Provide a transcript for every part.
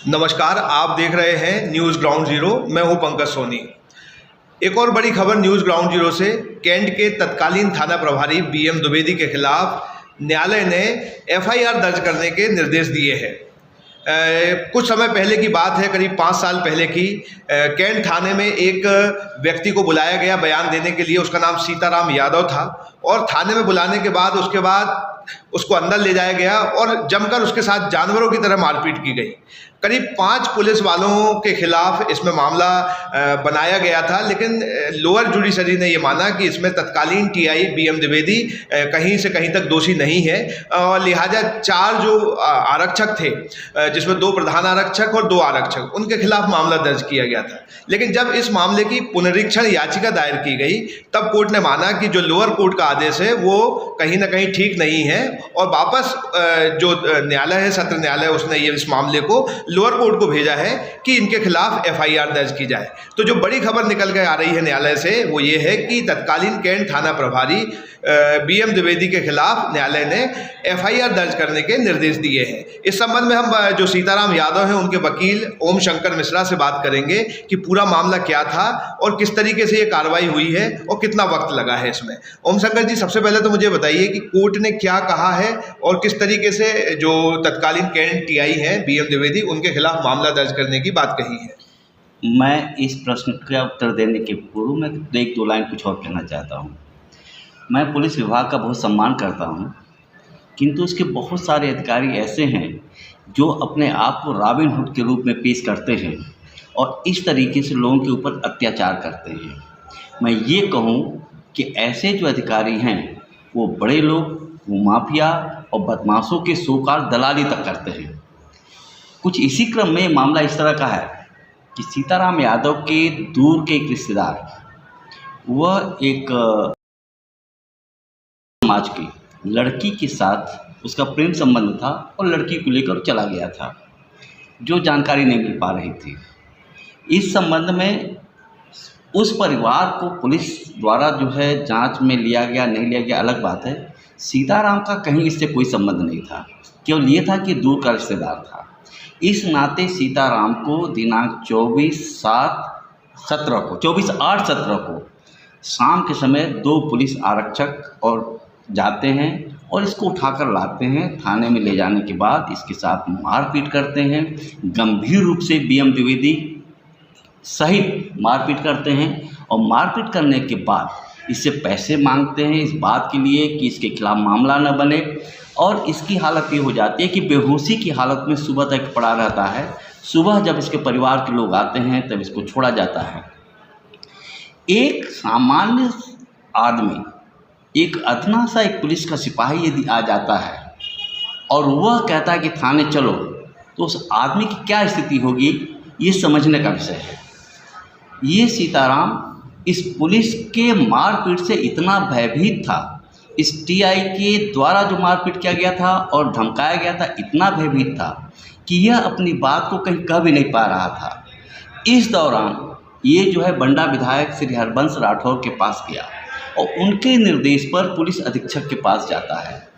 नमस्कार, आप देख रहे हैं न्यूज़ ग्राउंड जीरो। मैं हूं पंकज सोनी। एक और बड़ी खबर न्यूज़ ग्राउंड जीरो से। कैंट के तत्कालीन थाना प्रभारी बीएम द्विवेदी के खिलाफ न्यायालय ने एफआईआर दर्ज करने के निर्देश दिए हैं। कुछ समय पहले की बात है, करीब 5 साल पहले की। कैंट थाने में एक व्यक्ति को बुलाया गया बयान देने के लिए। उसका नाम सीताराम यादव था और थाने में बुलाने के बाद उसके बाद उसको अंदर ले जाया गया और जमकर उसके साथ जानवरों की तरह मारपीट की गई। करीब 5 पुलिस वालों के खिलाफ इसमें मामला बनाया गया था, लेकिन लोअर जुडिशरी ने ये माना कि इसमें तत्कालीन टीआई बीएम द्विवेदी कहीं से कहीं तक दोषी नहीं है और लिहाजा 4 जो आरक्षक थे, जिसमें 2 प्रधान आरक्षक और 2 आरक्षक, उनके खिलाफ मामला दर्ज किया गया था। लेकिन जब इस मामले की पुनरीक्षण याचिका दायर की गई तब कोर्ट ने माना कि जो लोअर कोर्ट का आदेश है वो कहीं ना कहीं ठीक नहीं है और वापस जो न्यायालय है, सत्र न्यायालय, उसने ये इस मामले को लोअर कोर्ट को भेजा है कि इनके खिलाफ एफआईआर दर्ज की जाए। तो जो बड़ी खबर निकल के आ रही है न्यायालय से वो ये है कि तत्कालीन कैंट थाना प्रभारी बीएम द्विवेदी के खिलाफ न्यायालय ने एफआईआर दर्ज करने के निर्देश दिए हैं। इस संबंध में हम जो सीताराम यादव हैं उनके वकील ओम शंकर मिश्रा से बात करेंगे कि पूरा मामला क्या था और किस तरीके से ये कार्रवाई हुई है और कितना वक्त लगा है इसमें। ओम शंकर जी, सबसे पहले तो मुझे बताइए कि कोर्ट ने क्या कहा है और किस तरीके से जो तत्कालीन कैंट टीआई हैं बीएम द्विवेदी, उनके खिलाफ मामला दर्ज करने की बात कही है। मैं इस प्रश्न का उत्तर देने के पूर्व में 1-2 लाइन कुछ और कहना चाहता हूँ। मैं पुलिस विभाग का बहुत सम्मान करता हूँ, किंतु उसके बहुत सारे अधिकारी ऐसे हैं जो अपने आप को रॉबिन हुड के रूप में पेश करते हैं और इस तरीके से लोगों के ऊपर अत्याचार करते हैं। मैं ये कहूँ कि ऐसे जो अधिकारी हैं वो बड़े लोग, वो माफिया और बदमाशों के सोकार दलाली तक करते हैं। कुछ इसी क्रम में मामला इस तरह का है कि सीताराम यादव के दूर के एक रिश्तेदार, वह एक समाज की लड़की के साथ उसका प्रेम संबंध था और लड़की को लेकर चला गया था, जो जानकारी नहीं मिल पा रही थी। इस संबंध में उस परिवार को पुलिस द्वारा जो है जांच में लिया गया, नहीं लिया गया अलग बात है। सीताराम का कहीं इससे कोई संबंध नहीं था, केवल ये था कि दूर का रिश्तेदार था। इस नाते सीताराम को दिनांक 24/8/17 को शाम के समय 2 पुलिस आरक्षक और जाते हैं और इसको उठाकर लाते हैं। थाने में ले जाने के बाद इसके साथ मारपीट करते हैं, गंभीर रूप से बीएम द्विवेदी सहित मारपीट करते हैं और मारपीट करने के बाद इससे पैसे मांगते हैं इस बात के लिए कि इसके खिलाफ मामला न बने। और इसकी हालत ये हो जाती है कि बेहोशी की हालत में सुबह तक पड़ा रहता है। सुबह जब इसके परिवार के लोग आते हैं तब इसको छोड़ा जाता है। एक सामान्य आदमी, एक अदना सा एक पुलिस का सिपाही यदि आ जाता है और वह कहता है कि थाने चलो, तो उस आदमी की क्या स्थिति होगी, ये समझने का विषय है। ये सीताराम इस पुलिस के मारपीट से इतना भयभीत था, इस टीआई के द्वारा जो मारपीट किया गया था और धमकाया गया था, इतना भयभीत था कि यह अपनी बात को कहीं कह भी नहीं पा रहा था। इस दौरान ये जो है बंडा विधायक श्री हरबंश राठौर के पास गया और उनके निर्देश पर पुलिस अधीक्षक के पास जाता है।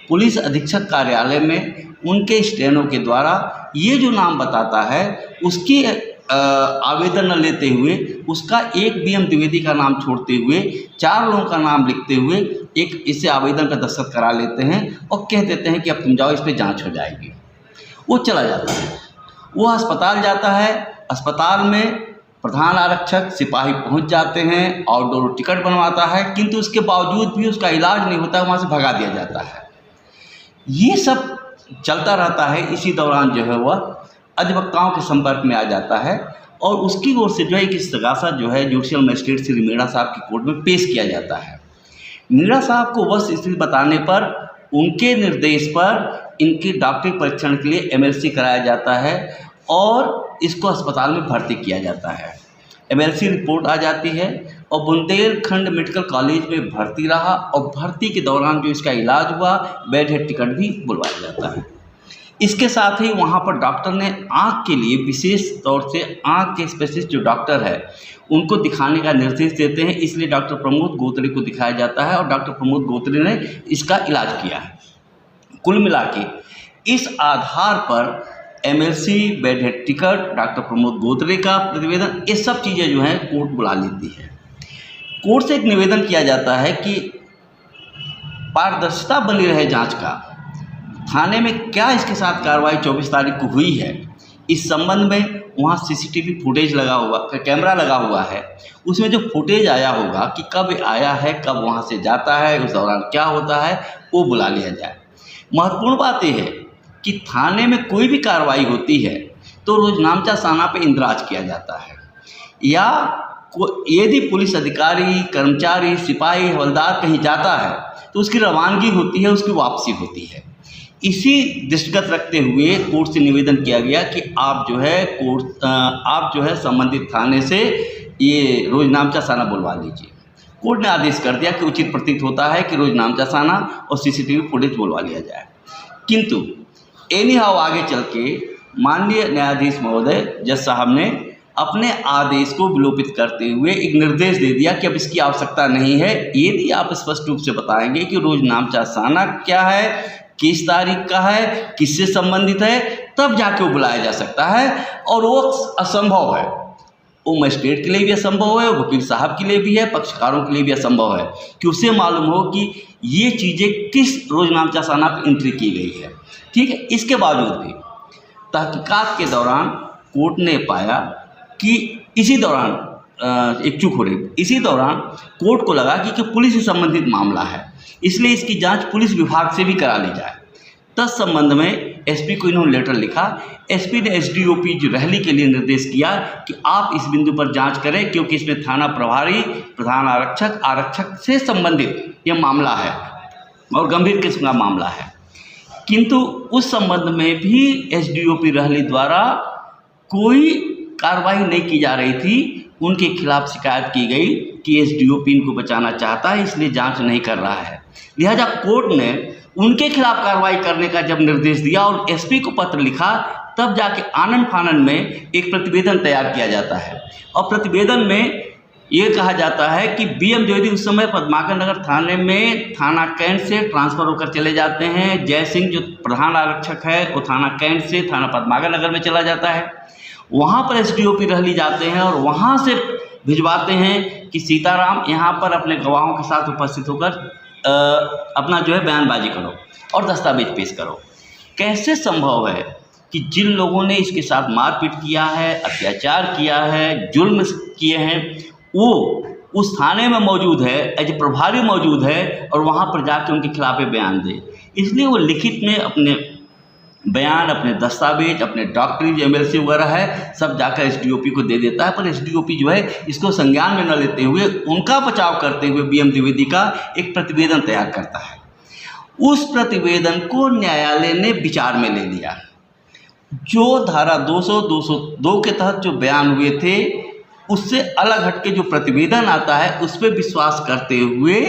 पुलिस अधीक्षक कार्यालय में उनके स्टेनों के द्वारा ये जो नाम बताता है उसकी आवेदन न लेते हुए, उसका एक बीएम द्विवेदी का नाम छोड़ते हुए 4 लोगों का नाम लिखते हुए एक इससे आवेदन का दस्तखत करा लेते हैं और कह देते हैं कि अब तुम जाओ, इस पर जाँच हो जाएगी। वो चला जाता है, वो अस्पताल जाता है। अस्पताल में प्रधान आरक्षक सिपाही पहुंच जाते हैं, आउटडोर टिकट बनवाता है, किंतु उसके बावजूद भी उसका इलाज नहीं होता, वहाँ से भगा दिया जाता है। ये सब चलता रहता है। इसी दौरान जो है वह अधिवक्ताओं के संपर्क में आ जाता है और उसकी ओर से जो है एक इस्तगासा जो है जुडिशियल मजिस्ट्रेट श्री मीणा साहब की कोर्ट में पेश किया जाता है। मीणा साहब को वह स्थिति बताने पर उनके निर्देश पर इनकी डॉक्टरी परीक्षण के लिए एमएलसी कराया जाता है और इसको अस्पताल में भर्ती किया जाता है। एमएलसी रिपोर्ट आ जाती है और बुंदेलखंड मेडिकल कॉलेज में भर्ती रहा और भर्ती के दौरान जो इसका इलाज हुआ, बेड हेड टिकट भी बुलवाया जाता है। इसके साथ ही वहाँ पर डॉक्टर ने आँख के लिए विशेष तौर से आँख के स्पेशलिस्ट जो डॉक्टर है उनको दिखाने का निर्देश देते हैं, इसलिए डॉक्टर प्रमोद गोत्रे को दिखाया जाता है और डॉक्टर प्रमोद गोत्रे ने इसका इलाज किया है। कुल मिला के इस आधार पर MLC, bed head ticket, doctor Pramod Gotre का प्रतिवेदन, ये सब चीज़ें जो हैं कोर्ट बुला लेती है। कोर्ट से एक निवेदन किया जाता है कि पारदर्शिता बनी रहे जांच का, थाने में क्या इसके साथ कार्रवाई 24 तारीख को हुई है, इस संबंध में वहाँ सीसीटीवी फुटेज लगा हुआ, कैमरा लगा हुआ है, उसमें जो फुटेज आया होगा कि कब आया है, कब वहाँ से जाता है, उस दौरान क्या होता है, वो बुला लिया जाए। महत्वपूर्ण बात यह है कि थाने में कोई भी कार्रवाई होती है तो रोज नामचा साना पे इंदराज किया जाता है, या यदि पुलिस अधिकारी, कर्मचारी, सिपाही, हवलदार कहीं जाता है तो उसकी रवानगी होती है, उसकी वापसी होती है। इसी दृष्टिगत रखते हुए कोर्ट से निवेदन किया गया कि आप जो है संबंधित थाने से ये रोज नामचा साना बुलवा लीजिए। कोर्ट ने आदेश कर दिया कि उचित प्रतीत होता है कि रोज नामचा साना और सीसीटीवी फुटेज बुलवा लिया जाए। किंतु एनी हाउ आगे चल के माननीय न्यायाधीश महोदय जज साहब ने अपने आदेश को विलोपित करते हुए एक निर्देश दे दिया कि अब इसकी आवश्यकता नहीं है। यदि आप स्पष्ट रूप से बताएंगे कि रोज नामचा साना क्या है, किस तारीख का है, किससे संबंधित है, तब जाके वो बुलाया जा सकता है। और वो असंभव है, वो मजिस्ट्रेट के लिए भी असंभव है, वकील साहब के लिए भी है, पक्षकारों के लिए भी असंभव है कि उसे मालूम हो कि ये चीज़ें किस रोज नामचा साना पर एंट्री की गई है। ठीक है, इसके बावजूद भी तहकीकात के दौरान कोर्ट ने पाया कि इसी दौरान एक चूक हो रही, इसी दौरान कोर्ट को लगा कि पुलिस से संबंधित मामला है, इसलिए इसकी जांच पुलिस विभाग से भी करा ली जाए। तत्संबंध में एसपी को इन्होंने लेटर लिखा। एसपी ने एसडीओपी जो रहली के लिए निर्देश किया कि आप इस बिंदु पर जांच करें, क्योंकि इसमें थाना प्रभारी, प्रधान आरक्षक, आरक्षक से संबंधित यह मामला है और गंभीर किस्म का मामला है। किंतु उस संबंध में भी एसडीओपी रहली द्वारा कोई कार्रवाई नहीं की जा रही थी। उनके खिलाफ शिकायत की गई कि एसडीओपी इनको बचाना चाहता है, इसलिए जांच नहीं कर रहा है। लिहाजा कोर्ट ने उनके खिलाफ कार्रवाई करने का जब निर्देश दिया और एसपी को पत्र लिखा, तब जाके आनन फानन में एक प्रतिवेदन तैयार किया जाता है। और प्रतिवेदन में ये कहा जाता है कि बीएम द्विवेदी उस समय पद्माकर नगर थाने में थाना कैंट से ट्रांसफ़र होकर चले जाते हैं। जय सिंह जो प्रधान आरक्षक है वो थाना कैंट से थाना पद्माकर नगर में चला जाता है। वहाँ पर एसडीओपी रहली जाते हैं और वहाँ से भिजवाते हैं कि सीताराम यहाँ पर अपने गवाहों के साथ उपस्थित होकर अपना जो है बयानबाजी करो और दस्तावेज पेश करो। कैसे संभव है कि जिन लोगों ने इसके साथ मारपीट किया है, अत्याचार किया है, जुल्म किए हैं, वो उस थाने में मौजूद है, एज प्रभारी मौजूद है और वहाँ पर जाके उनके खिलाफ बयान दे। इसलिए वो लिखित में अपने बयान, अपने दस्तावेज, अपने डॉक्टरी जो एमएलसी वगैरह है सब जाकर एसडीओपी को दे देता है। पर एसडीओपी जो है इसको संज्ञान में न लेते हुए उनका बचाव करते हुए बीएम द्विवेदी का एक प्रतिवेदन तैयार करता है। उस प्रतिवेदन को न्यायालय ने विचार में ले लिया। जो धारा 202 के तहत जो बयान हुए थे उससे अलग हटके जो प्रतिवेदन आता है उस पर विश्वास करते हुए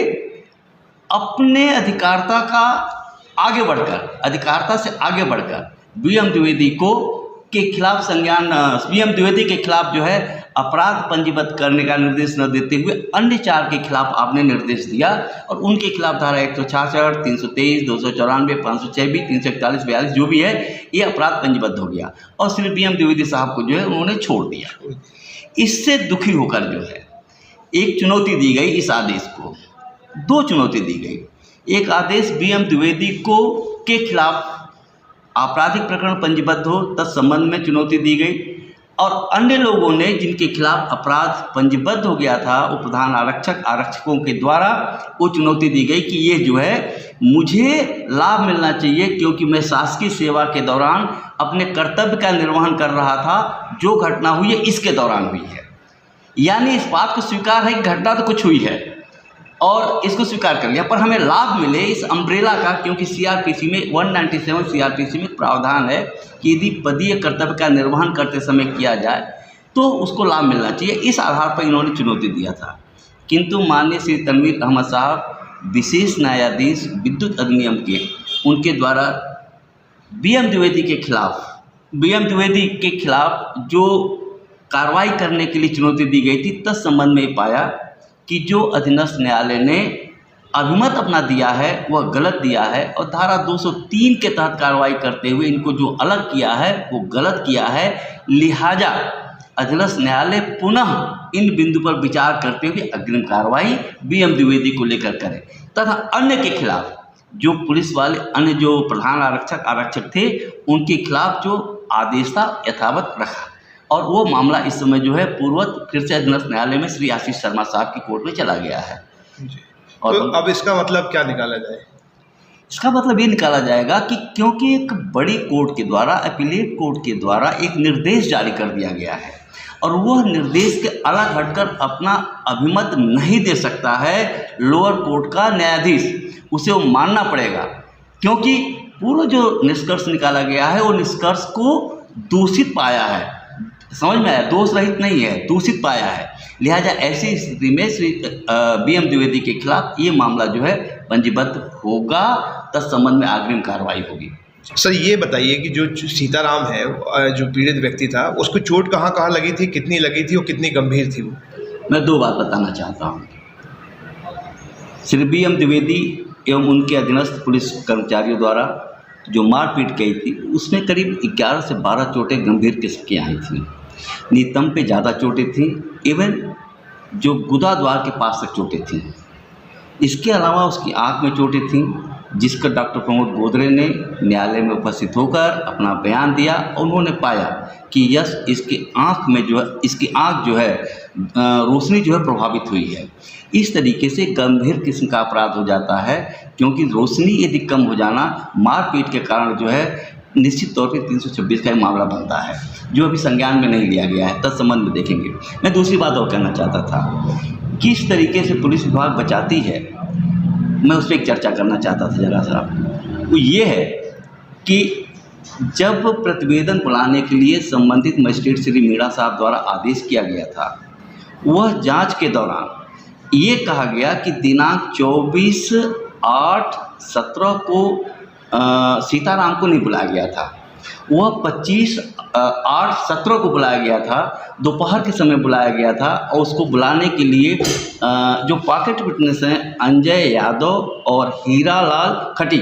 अपने अधिकारता से आगे बढ़कर बीएम द्विवेदी के खिलाफ बीएम द्विवेदी के खिलाफ जो है अपराध पंजीबद्ध करने का निर्देश न देते हुए अन्य 4 के खिलाफ आपने निर्देश दिया और उनके खिलाफ धारा 166, 323, 294, 526, 341, 42 जो भी है ये अपराध पंजीबद्ध हो गया और सिर्फ बीएम द्विवेदी साहब को जो है उन्होंने छोड़ दिया। इससे दुखी होकर जो है एक चुनौती दी गई इस आदेश को। 2 चुनौती दी गई। एक आदेश बीएम द्विवेदी के खिलाफ आपराधिक प्रकरण पंजीबद्ध हो तत्संबंध में चुनौती दी गई और अन्य लोगों ने जिनके खिलाफ अपराध पंजीबद्ध हो गया था वो प्रधान आरक्षकों के द्वारा वो चुनौती दी गई कि ये जो है मुझे लाभ मिलना चाहिए क्योंकि मैं शासकीय सेवा के दौरान अपने कर्तव्य का निर्वहन कर रहा था। जो घटना हुई है इसके दौरान हुई है, यानी इस बात को स्वीकार है कि घटना तो कुछ हुई है और इसको स्वीकार कर लिया, पर हमें लाभ मिले इस अम्ब्रेला का, क्योंकि सीआरपीसी में 197 सीआरपीसी में प्रावधान है कि यदि पदीय कर्तव्य का निर्वहन करते समय किया जाए तो उसको लाभ मिलना चाहिए। इस आधार पर इन्होंने चुनौती दिया था। किंतु माननीय श्री तनवीर अहमद साहब विशेष न्यायाधीश विद्युत अधिनियम के उनके द्वारा बीएम द्विवेदी के खिलाफ जो कार्रवाई करने के लिए चुनौती दी गई थी तत्संबंध में पाया कि जो अधीनस्थ न्यायालय ने अभिमत अपना दिया है वह गलत दिया है और धारा 203 के तहत कार्रवाई करते हुए इनको जो अलग किया है वो गलत किया है। लिहाजा अधीनस्थ न्यायालय पुनः इन बिंदु पर विचार करते हुए अग्रिम कार्रवाई BM द्विवेदी को लेकर करे तथा अन्य के खिलाफ जो पुलिस वाले अन्य जो प्रधान आरक्षक थे उनके खिलाफ जो आदेश था यथावत रखा और वो मामला इस समय जो है पूर्ववत फिर से अधीनस्थ न्यायालय में श्री आशीष शर्मा साहब की कोर्ट में चला गया है। और तो अब इसका मतलब क्या निकाला जाए? इसका मतलब ये निकाला जाएगा कि क्योंकि एक बड़ी कोर्ट के द्वारा अपीलेट कोर्ट के द्वारा एक निर्देश जारी कर दिया गया है और वह निर्देश के अलग हटकर अपना अभिमत नहीं दे सकता है लोअर कोर्ट का न्यायाधीश, उसे वो मानना पड़ेगा क्योंकि पूरा जो निष्कर्ष निकाला गया है वो निष्कर्ष को दूषित पाया है। समझ में आया? दोष रहित नहीं है, दूषित पाया है। लिहाजा ऐसी स्थिति में श्री BM द्विवेदी के खिलाफ ये मामला जो है पंजीबद्ध होगा, तत्संबंध में अग्रिम कार्रवाई होगी। सर ये बताइए कि जो सीताराम है जो पीड़ित व्यक्ति था उसको चोट कहाँ कहाँ लगी थी, कितनी लगी थी और कितनी गंभीर थी वो? मैं दो बात बताना चाहता हूँ। श्री BM द्विवेदी एवं उनके अधीनस्थ पुलिस कर्मचारियों द्वारा जो मारपीट की थी उसमें करीब 11 से 12 चोटें गंभीर किस्म की आई थी। नितंब पे ज़्यादा चोटें थीं, इवन जो गुदा द्वार के पास तक चोटें थीं। इसके अलावा उसकी आँख में चोटें थीं जिसका डॉक्टर प्रमोद गोदरे ने न्यायालय में उपस्थित होकर अपना बयान दिया और उन्होंने पाया कि यस इसके आँख में जो है इसकी आँख जो है रोशनी जो है प्रभावित हुई है। इस तरीके से गंभीर किस्म का अपराध हो जाता है क्योंकि रोशनी यदि कम हो जाना मारपीट के कारण जो है निश्चित तौर पे 326 का मामला बनता है जो अभी संज्ञान में नहीं लिया गया है, तत्संबंध में देखेंगे। मैं दूसरी बात और कहना चाहता था किस तरीके से पुलिस विभाग बचाती है, मैं उस पर एक चर्चा करना चाहता था जरा सा। वो ये है कि जब प्रतिवेदन बुलाने के लिए संबंधित मजिस्ट्रेट श्री मीणा साहब द्वारा आदेश किया गया था वह जांच के दौरान ये कहा गया कि दिनांक 24/8/17 को सीताराम को नहीं बुलाया गया था, वह 25/8/17 को बुलाया गया था, दोपहर के समय बुलाया गया था और उसको बुलाने के लिए जो पॉकेट विटनेस हैं अंजय यादव और हीरालाल खटी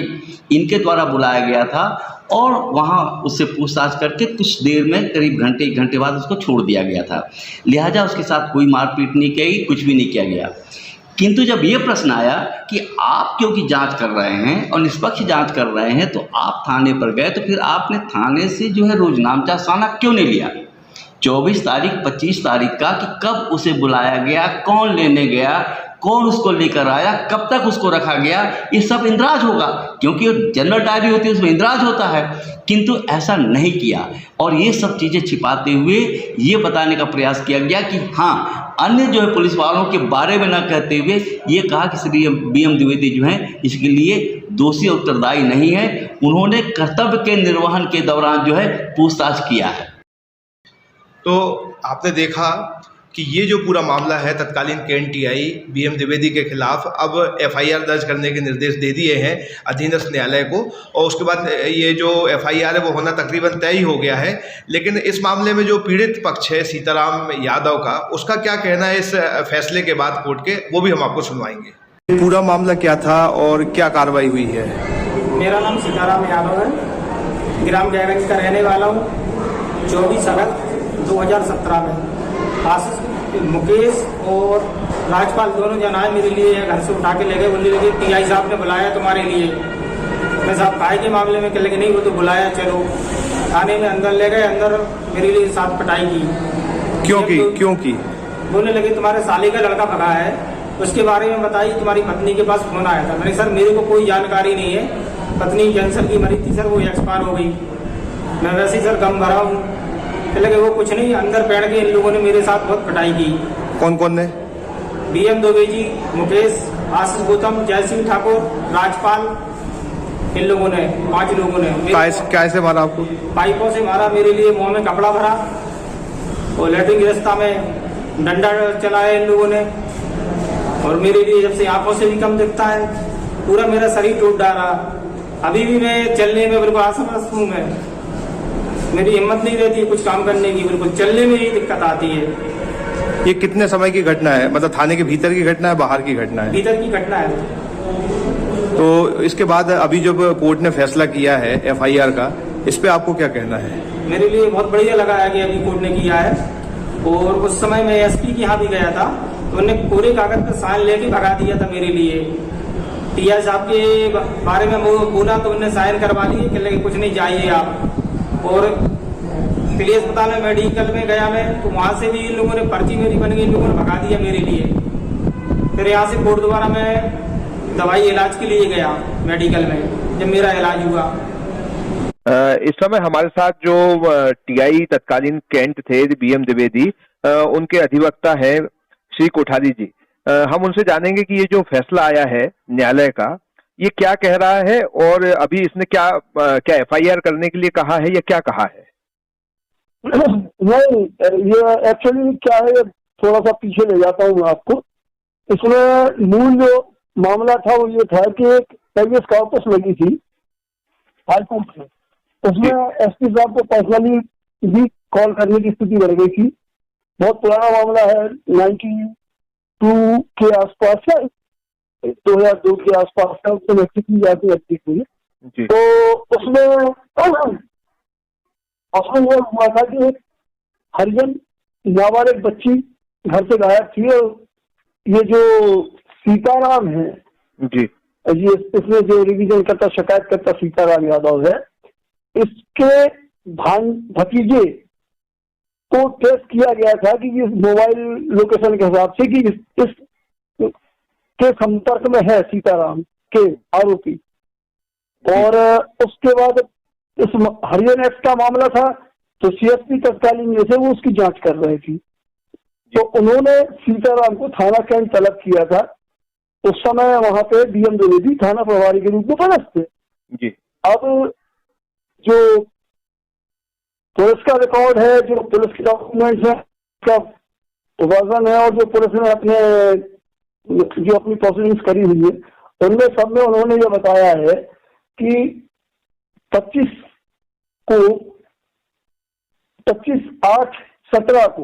इनके द्वारा बुलाया गया था और वहाँ उससे पूछताछ करके कुछ देर में करीब एक घंटे बाद उसको छोड़ दिया गया था। लिहाजा उसके साथ कोई मारपीट नहीं की, कुछ भी नहीं किया गया। किंतु जब ये प्रश्न आया कि आप क्योंकि जांच कर रहे हैं और निष्पक्ष जांच कर रहे हैं तो आप थाने पर गए तो फिर आपने थाने से जो है रोजनामचा साना क्यों नहीं लिया 24 तारीख 25 तारीख का कि कब उसे बुलाया गया, कौन लेने गया, कौन उसको लेकर आया, कब तक उसको रखा गया, ये सब इंद्राज होगा क्योंकि जनरल डायरी होती है उसमें इंद्राज होता है। किंतु ऐसा नहीं किया और ये सब चीज़ें छिपाते हुए ये बताने का प्रयास किया गया कि हाँ अन्य जो है पुलिस वालों के बारे में न कहते हुए ये कहा कि श्री BM द्विवेदी जो हैं इसके लिए दोषी और उत्तरदायी नहीं है, उन्होंने कर्तव्य के निर्वहन के दौरान जो है पूछताछ किया है। तो आपने देखा कि ये जो पूरा मामला है तत्कालीन KNTI BM द्विवेदी के खिलाफ अब FIR दर्ज करने के निर्देश दे दिए हैं अधीनस्थ न्यायालय को और उसके बाद ये जो FIR है वो होना तकरीबन तय ही हो गया है। लेकिन इस मामले में जो पीड़ित पक्ष है सीताराम यादव का, उसका क्या कहना है इस फैसले के बाद कोर्ट के, वो भी हम आपको सुनवाएंगे। पूरा मामला क्या था और क्या कार्रवाई हुई है? मेरा नाम सीताराम यादव है, ग्राम गैरगंज का रहने वाला हूँ। 24 अगस्त 2017 में आशीष मुकेश और राजपाल दोनों जन आए मेरे लिए, घर से उठा के ले गए, बोलने लगे PI साहब ने बुलाया तुम्हारे लिए। मैं साहब काय के मामले में, कह लगे नहीं वो तो बुलाया, चलो थाने में अंदर ले गए। अंदर मेरे लिए साथ पिटाई की। क्यों की? बोलने लगे तुम्हारे साले का लड़का भगा है, उसके बारे में बताइए, तुम्हारी पत्नी के पास फोन आया था। मैंने सर मेरे को कोई जानकारी नहीं है, पत्नी कैंसर की मरी थी सर, वो एक्सपायर हो गई, मैं वैसे ही सर गम भरा हूँ। लगे वो कुछ नहीं, अंदर बैठ के इन लोगों ने मेरे साथ बहुत पिटाई की। कौन कौन ने? BM द्विवेदी, मुकेश, आशीष गौतम, जय सिंह ठाकुर, राजपाल, इन लोगों ने 5 लोगों ने। कैसे मारा आपको? पाइपों से मारा, मेरे लिए मुंह में कपड़ा भरा और लैट्रिन की रास्ता में डंडा चलाया इन लोगों ने और मेरे लिए जब से आंखों से भी कम दिखता है, पूरा मेरा शरीर टूट डाला। अभी भी मैं चलने में बिल्कुल असमर्थ हूँ, मैं मेरी हिम्मत नहीं रहती कुछ काम करने की, बिल्कुल चलने में ही दिक्कत आती है। ये कितने समय की घटना है? मतलब थाने के भीतर की घटना है, बाहर की घटना है? भीतर की घटना है। तो इसके बाद अभी जब कोर्ट ने फैसला किया है एफआईआर का, इस पे आपको क्या कहना है? मेरे लिए बहुत बढ़िया लगा है कि अभी कोर्ट ने किया है। और उस समय मैं एसपी के यहाँ भी गया था, तो उन्होंने कोरे कागज पर साइन लेके भगा दिया था मेरे लिए। टीआई साहब के बारे में वो बोला तो उन्होंने साइन करवा लिए कि लगे कुछ नहीं, जाइए आप। और दिल्ली अस्पताल में मेडिकल में गया मैं, तो वहाँ से भी इन लोगों ने पर्ची मेरी बन गई, इन लोगों ने भगा दिया मेरे लिए। फिर यहाँ से कोर्ट द्वारा मैं दवाई इलाज के लिए गया मेडिकल में, जब मेरा इलाज हुआ। इस समय हमारे साथ जो टीआई तत्कालीन कैंट थे बीएम द्विवेदी, उनके अधिवक्ता है श्री कोठारी जी। हम उनसे जानेंगे कि ये जो फैसला आया है न्यायालय का, ये क्या कह रहा है और अभी इसने क्या एफआईआर करने के लिए कहा है या क्या कहा है? नहीं, ये एक्चुअली क्या है, थोड़ा सा पीछे ले जाता हूँ मैं आपको। इसमें मूल जो मामला था वो ये था कि एक पेगस कॉर्पस लगी थी हाईकोर्ट में, उसमें एसपी साहब को पर्सनली भी कॉल करने की स्थिति बढ़ गई थी। बहुत पुराना मामला है, 92 के आसपास है, 2002 के आसपास है, उसमें व्यक्ति की जाती है। तो उसमें यह हुआ था कि एक हरिजन नाबालिग बच्ची घर से गायब थी, और ये जो सीताराम है जी, ये इसमें जो रिवीजन करता शिकायत करता सीताराम यादव है, इसके भतीजे को टेस्ट किया गया था कि इस मोबाइल लोकेशन के हिसाब से कि इस के संपर्क में है सीताराम के आरोपी। और उसके बाद इस हरिजन एक्ट का मामला था, तो सीएसपी तत्कालीन जैसे वो उसकी जांच कर रहे थी, तो उन्होंने सीताराम को थाना कैंट तलब किया था। उस समय वहां पे बीएम द्विवेदी थाना प्रभारी के रूप में पदस्थ थे जी। अब जो पुलिस का रिकॉर्ड है, जो पुलिस के डॉक्यूमेंट्स है, उसका वर्जन है, और जो पुलिस ने अपनी प्रोसीडिंग्स करी हुई है, उनमें सब में उन्होंने ये बताया है कि 25/8/17 को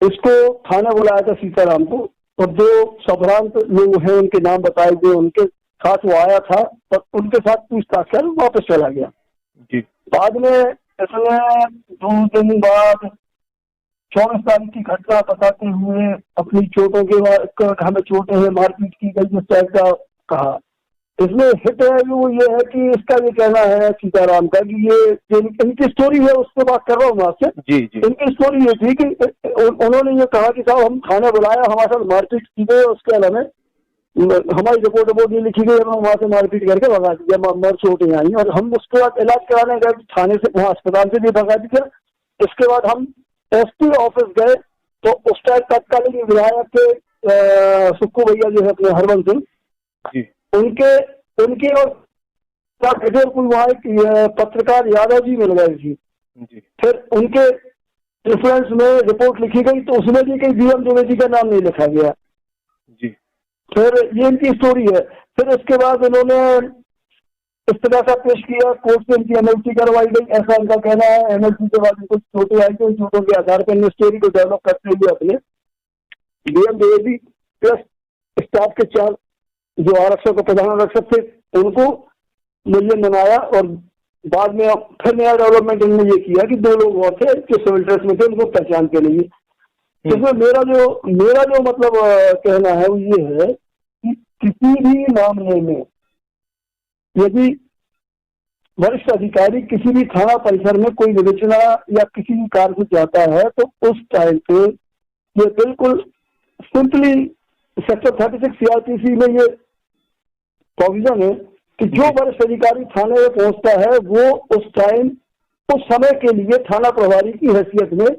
इसको थाना बुलाया था सीताराम को, और जो संभ्रांत लोग हैं उनके नाम बताए गए, उनके साथ वो आया था, और उनके साथ पूछताछ कर वापस चला गया जी। बाद में इसने 2 दिन बाद 24 तारीख की घटना बताते हुए अपनी चोटों के हमें चोटें हैं, मारपीट की गई, इस टाइप का कहा। इसमें हिट है वो ये है कि इसका ये कहना है सीताराम का कि ये इनकी स्टोरी है, उससे बात कर रहा हूँ मैं आपसे जी। इनकी स्टोरी ये थी कि उन्होंने ये कहा कि साहब हम थाने बुलाया, हमारे साथ मारपीट की गई, उसके अलावा हमारी रिपोर्ट ये लिखी गई, हम वहां से मारपीट करके भगा दिया, मर चोटें आई, और हम उसके बाद इलाज कराने गए थाने से, वहाँ अस्पताल से भी भगा दिया। इसके बाद हम एसपी ऑफिस गए, तो उस टाइम तत्कालीन विधायक के सुक्कू भैया जो है अपने हरवंश सिंह, उनके और कोई वहाँ एक पत्रकार यादव जी मिल गए थी। फिर उनके रेफरेंस में रिपोर्ट लिखी गई, तो उसमें भी कहीं बीएम द्विवेदी का नाम नहीं लिखा गया जी। फिर ये इनकी स्टोरी है। फिर इसके बाद इन्होंने इस तरह का पेश किया, कोर्ट से इनकी एमएलसी करवाई गई, ऐसा इनका कहना है। एमएलसी के बाद इनको चोटें आई, तो चोटों के आधार पर स्टोरी को डेवलप करते हुए अपने बीएम द्विवेदी प्लस स्टाफ के 4 जो आरक्षक और प्रधान आरक्षक थे उनको मुल्यन बनाया, और बाद में फिर नया डेवलपमेंट इन्होंने ये किया कि 2 लोग और थे जो सिविल ड्रेस में थे, उनको पहचान के लिए। इसमें मेरा जो मतलब कहना है वो ये है कि किसी भी मामले में यदि वरिष्ठ अधिकारी किसी भी थाना परिसर में कोई विवेचना या किसी भी कार्य से जाता है, तो उस टाइम पे ये बिल्कुल सिंपली सेक्टर 36 सीआरपीसी में ये प्रोविजन है कि जो वरिष्ठ अधिकारी थाने में पहुंचता है वो उस टाइम उस समय के लिए थाना प्रभारी की हैसियत में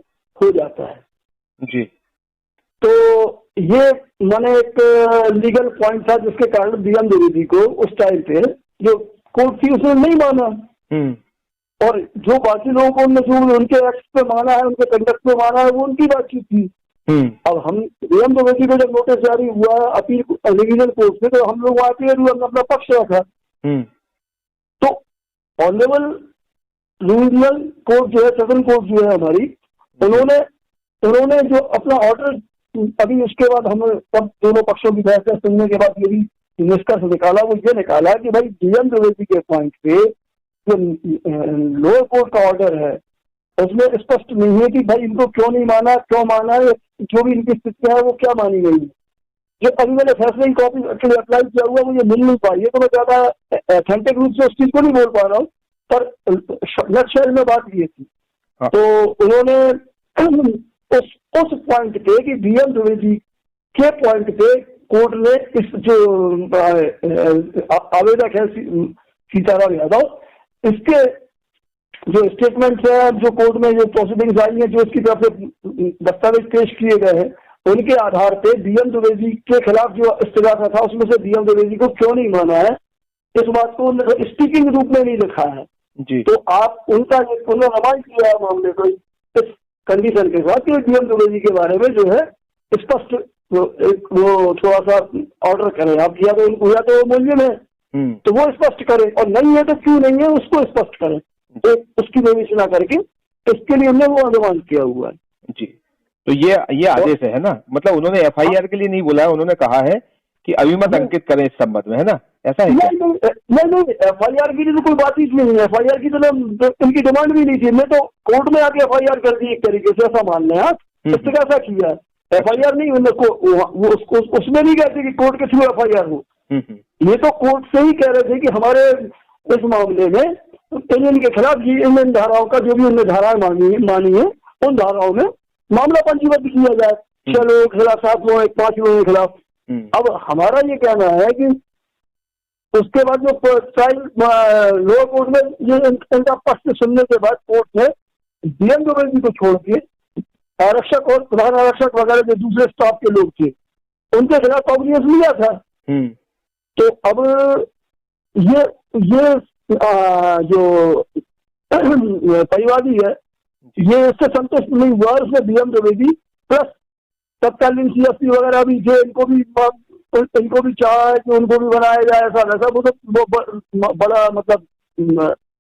हो जाता है जी। तो ये मैंने एक लीगल पॉइंट था जिसके कारण बीएम द्विवेदी को उस टाइम पे जो कोर्ट थी उसने नहीं माना, और जो बाकी लोगों को जो उनके एक्ट पे माना है, उनके कंडक्ट पे माना है, वो उनकी बातचीत थी। अब हम बीएम द्विवेदी को जब नोटिस जारी हुआ अपील रिवीजन कोर्ट से, तो हम लोग वहाँ पे हमने अपना पक्ष रखा। तो ऑनरेबल रिवीजनल कोर्ट जो है, सेशन कोर्ट जो है हमारी, उन्होंने जो अपना ऑर्डर अभी उसके बाद हम सब दोनों पक्षों की बहस सुनने के बाद ये भी निष्कर्ष निकाला, वो ये निकाला कि भाई बीएम द्विवेदी के पॉइंट पे जो लोअर कोर्ट का ऑर्डर है उसमें स्पष्ट नहीं है कि भाई इनको क्यों नहीं माना, क्यों माना, जो भी इनकी स्थिति है वो क्या मानी गई है। जो अभी मैंने फैसले की कॉपी एक्चुअली अप्लाई किया हुआ मुझे मिल नहीं पाई है, तो मैं ज्यादा ऑथेंटिक रूप से उस चीज को नहीं बोल पा रहा हूँ, पर लक्ष्य में बात ये थी। हाँ। तो उन्होंने उस पॉइंट पे कि बीएम द्विवेदी के पॉइंट पे कोर्ट ने इस जो आवेदक है सीताराम यादव, इसके जो स्टेटमेंट्स है, जो कोर्ट में जो प्रोसीडिंग्स आई है, जो इसकी तरफ से दस्तावेज पेश किए गए हैं, उनके आधार पे बीएम द्विवेदी के खिलाफ जो इस्तिगासा था उसमें से बीएम द्विवेदी को क्यों नहीं माना है, इस बात को स्पीकिंग रूप में नहीं लिखा है जी। तो आप उनका पुनर्निर्माण किया है मामले को इस कंडीशन के साथ कि बीएम द्विवेदी के बारे में जो है स्पष्ट वो थोड़ा सा ऑर्डर करें आप, या तो उनको या तो मुलजिम है तो वो स्पष्ट करें, और नहीं है तो क्यों नहीं है उसको स्पष्ट करें, उसकी विवेचना करके इसके लिए हमने वो अनुमान किया हुआ है जी। तो ये आदेश है ना, मतलब उन्होंने एफआईआर के लिए नहीं बोला है, उन्होंने कहा है कि अभिमत अंकित करें इस संबंध में, है ना, ऐसा है? नहीं एफआईआर की तो कोई बात ही नहीं है, एफआईआर की तो इनकी डिमांड भी नहीं थी, मैं तो कोर्ट में आके एफआईआर कर दी एक तरीके से, ऐसा मान लें आप, इस्तिगासा किया है, एफआईआर नहीं, उसमें नहीं कहते कि कोर्ट के थ्रू एफआईआर हो, ये तो कोर्ट से ही कह रहे थे कि हमारे इस मामले में इनके खिलाफ ये इन धाराओं का जो भी उन्होंने धाराएं मानी है उन धाराओं में मामला पंजीबद्ध किया जाए, 6 लोगों के खिलाफ, 7 लोगों, 5 लोगों के खिलाफ। अब हमारा ये कहना है कि उसके बाद जो ट्रायल लोअर कोर्ट में ये इनका पक्ष सुनने के बाद कोर्ट ने बीएम द्विवेदी को छोड़ के आरक्षक और प्रधान आरक्षक वगैरह जो दूसरे स्टाफ के लोग थे उनके खिलाफ कॉग्निजेंस लिया था। तो अब ये जो परिवादी है ये इससे संतुष्ट नहीं हुआ, उसने बीएम द्विवेदी प्लस तत्कालीन सीएसपी वगैरह भी जो इनको भी चाहा है कि उनको भी बनाया जाए ऐसा वैसा, वो बड़ा मतलब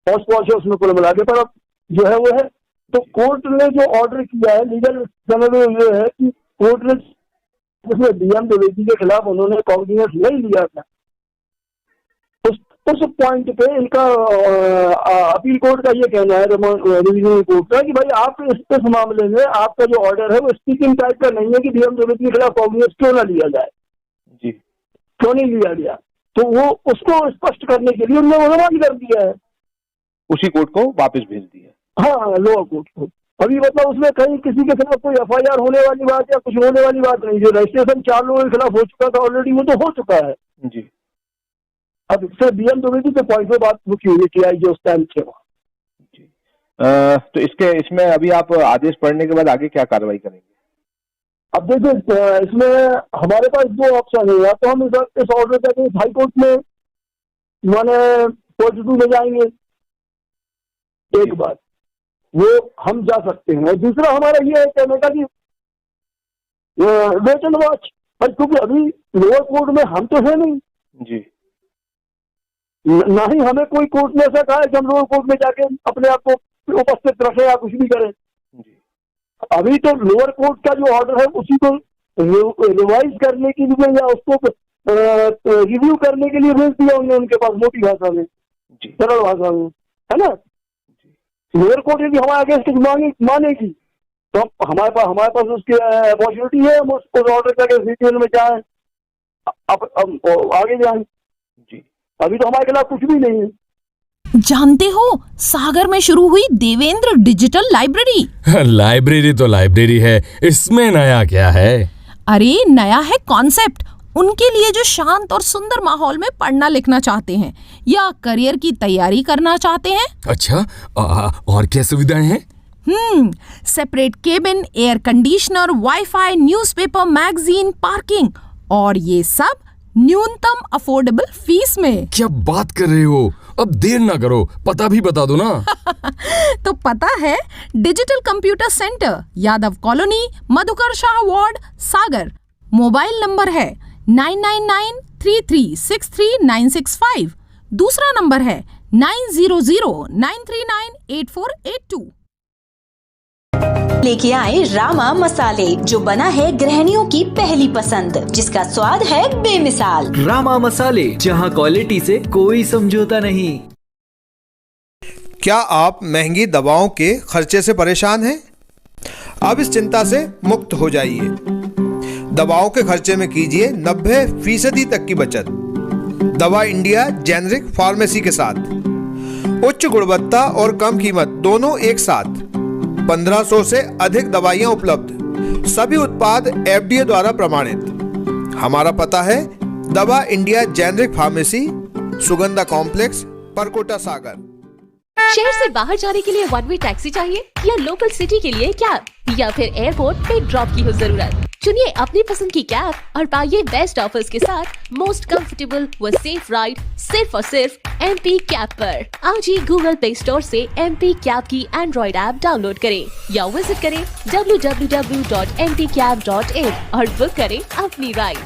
पॉश है उसमें कुल मिला के, पर अब जो है वो है। तो कोर्ट ने जो ऑर्डर किया है, लीगल समझ ये है कि कोर्ट ने जिसमें बीएम द्विवेदी के खिलाफ उन्होंने कॉग्निजेंस नहीं लिया था, उस पॉइंट पे इनका अपील कोर्ट का ये कहना है, रिवीजन कोर्ट का, कि भाई आप इस मामले में आपका जो ऑर्डर है वो स्पीकिंग टाइप का नहीं है कि बीएम द्विवेदी के खिलाफ कॉग्निजेंस क्यों ना लिया जाए जी, क्यों नहीं लिया गया, तो वो उसको स्पष्ट करने के लिए उन्होंने अनुमान कर दिया है, उसी कोर्ट को वापस भेज दिया। हाँ, लोअर कोर्ट को। अभी मतलब उसमें कहीं किसी के खिलाफ कोई एफआईआर होने वाली बात या कुछ होने वाली बात नहीं, जो रजिस्ट्रेशन 4 लोगों के खिलाफ हो चुका था ऑलरेडी, वो तो हो चुका है जी। अब इससे बीएम द्विवेदी के पॉइंट पे बात रुकी हुई थी जो उस टाइम थे वहाँ। तो इसमें अभी आप आदेश पढ़ने के बाद आगे क्या कार्रवाई करेंगे? अब देखिए इसमें हमारे पास 2 ऑप्शन है, या तो हम इस ऑर्डर करके हाई कोर्ट में माने कोर्ट 2 में जाएंगे, एक बात वो हम जा सकते हैं, और दूसरा हमारा ये है कहने का कि वेट एंड वॉच, क्योंकि अभी लोअर कोर्ट में हम तो है नहीं जी, ना ही हमें कोई कोर्ट ने ऐसा कहा है कि हम लोअर कोर्ट में जाके अपने आप को उपस्थित रखें या कुछ भी करें। अभी तो लोअर कोर्ट का जो ऑर्डर है उसी को रिवाइज करने के लिए या उसको रिव्यू करने के लिए भेज दिया उनके पास, मोटी भाषा में, सरल भाषा में, है ना। लोअर कोर्ट यदि हमारे अगेंस्ट मानेगी तो हमारे पास उसकी अपॉर्चुनिटी है, हम उस ऑर्डर करके डिटेल में जाए, अब आगे जाए। अभी तो हमारे खिलाफ कुछ भी नहीं है। जानते हो सागर में शुरू हुई देवेंद्र डिजिटल लाइब्रेरी। लाइब्रेरी तो लाइब्रेरी है, इसमें नया क्या है? अरे नया है कॉन्सेप्ट। उनके लिए जो शांत और सुंदर माहौल में पढ़ना लिखना चाहते हैं या करियर की तैयारी करना चाहते हैं। अच्छा, और क्या सुविधाएं हैं? Separate cabin, air conditioner, wifi, newspaper, magazine, parking, और ये सब न्यूनतम अफोर्डेबल फीस में। क्या बात कर रहे हो? अब देर ना करो, पता भी बता दो ना। तो पता है, digital computer centre, Yadav colony, Madhukar Shah ward, Sagar. Mobile number है 9993363965। दूसरा नंबर है 9009398482। लेके आए रामा मसाले, जो बना है गृहिणियों की पहली पसंद, जिसका स्वाद है बेमिसाल। रामा मसाले, जहां क्वालिटी से कोई समझौता नहीं। क्या आप महंगी दवाओं के खर्चे से परेशान हैं? अब इस चिंता से मुक्त हो जाइए। दवाओं के खर्चे में कीजिए 90% तक की बचत। दवा इंडिया जेनेरिक फार्मेसी के साथ उच्च गुणवत्ता और कम कीमत दोनों एक साथ। 1500 से अधिक दवाइयां उपलब्ध, सभी उत्पाद FDA द्वारा प्रमाणित। हमारा पता है Dawa India generic pharmacy, Sugandha complex, Parkota Sagar. शहर से बाहर जाने के लिए वन वे टैक्सी चाहिए या लोकल सिटी के लिए कैब या फिर एयरपोर्ट पे ड्रॉप की हो जरूरत? चुनिए अपनी पसंद की कैब और पाइए बेस्ट ऑफर्स के साथ मोस्ट कंफर्टेबल व सेफ राइड सिर्फ और सिर्फ MP कैब पर। आज ही गूगल प्ले स्टोर से MP कैब की एंड्रॉइड ऐप डाउनलोड करें या विजिट करें www.mpcab.in और बुक करें अपनी राइड।